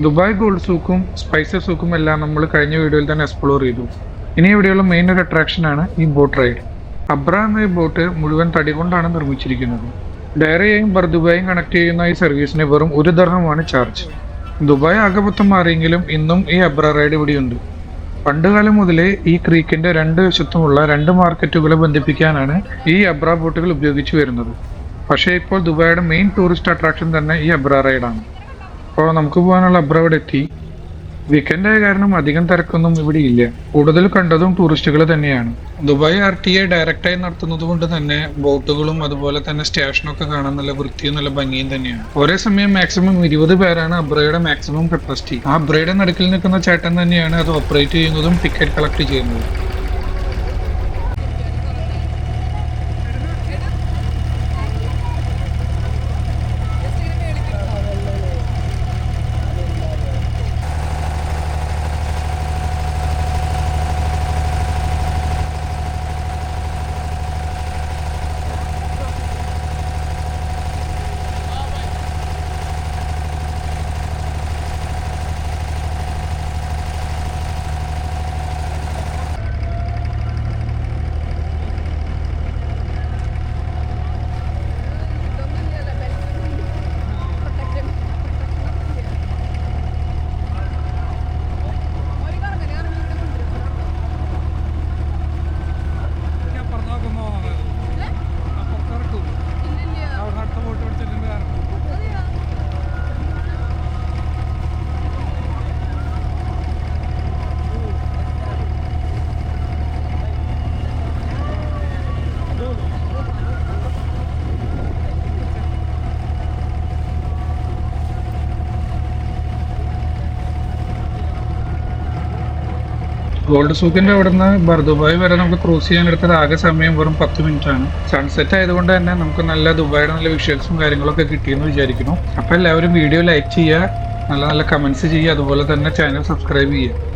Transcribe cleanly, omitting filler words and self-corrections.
Dubai gold സൂക്കും spices സൂക്കും എല്ലാം നമ്മൾ കഴിഞ്ഞ വീഡിയോയിൽ തന്നെ എക്സ്പ്ലോർ ചെയ്തു. ഇനി ഇവിടെയുള്ള മെയിൻ ഒരു അട്രാക്ഷനാണ് ഈ ബോട്ട് റൈഡ്. അബ്ര എന്ന ഈ ബോട്ട് മുഴുവൻ തടി കൊണ്ടാണ് നിർമ്മിച്ചിരിക്കുന്നത്. ഡയറയെയും ബർദുബായും കണക്ട് ചെയ്യുന്ന ഈ സർവീസിന് വെറും 1 ദിർഹമാണ് ചാർജ്. ദുബായ് ആകെമൊത്തം മാറിയെങ്കിലും ഇന്നും ഈ അബ്ര റൈഡ് ഇവിടെയുണ്ട്. പണ്ടുകാലം മുതലേ ഈ ക്രീക്കിന്റെ 2 വശത്തുമുള്ള 2 മാർക്കറ്റുകളെ ബന്ധിപ്പിക്കാനാണ് ഈ അബ്ര ബോട്ടുകൾ ഉപയോഗിച്ചു വരുന്നത്. പക്ഷേ ഇപ്പോൾ ദുബായിയുടെ മെയിൻ ടൂറിസ്റ്റ് അട്രാക്ഷൻ തന്നെ ഈ അബ്ര റൈഡാണ്. അപ്പോൾ നമുക്ക് പോകാനുള്ള അബ്ര ഇവിടെ എത്തി. വീക്കെൻഡ് ആയ കാരണം അധികം തിരക്കൊന്നും ഇവിടെ ഇല്ല. കൂടുതൽ കണ്ടതും ടൂറിസ്റ്റുകൾ തന്നെയാണ്. ദുബായ് RTA ഡയറക്റ്റായി നടത്തുന്നത് കൊണ്ട് തന്നെ ബോട്ടുകളും അതുപോലെ തന്നെ സ്റ്റേഷനൊക്കെ കാണാൻ നല്ല വൃത്തിയും നല്ല ഭംഗിയും തന്നെയാണ്. ഒരേ സമയം മാക്സിമം 20 പേരാണ് അബ്രയുടെ മാക്സിമം കപ്പാസിറ്റി. ആ അബ്രയുടെ നടുക്കിൽ നിൽക്കുന്ന ചേട്ടൻ തന്നെയാണ് അത് ഓപ്പറേറ്റ് ചെയ്യുന്നതും ടിക്കറ്റ് കളക്ട് ചെയ്യുന്നതും. ഗോൾഡ് സൂക്കിന്റെ അവിടെ നിന്ന് ബർദുബായ് വരെ നമുക്ക് ക്രൂസ് ചെയ്യാൻ എടുത്തത് ആകെ സമയം വെറും 10 മിനിറ്റ് ആണ്. സൺസെറ്റ് ആയതുകൊണ്ട് തന്നെ നമുക്ക് നല്ല ദുബായിയുടെ നല്ല വിഷ്വൽസും കാര്യങ്ങളൊക്കെ കിട്ടിയെന്ന് വിചാരിക്കുന്നു. അപ്പോൾ എല്ലാവരും വീഡിയോ ലൈക്ക് ചെയ്യുക, നല്ല കമന്റ്സ് ചെയ്യുക, അതുപോലെ തന്നെ ചാനൽ സബ്സ്ക്രൈബ് ചെയ്യുക.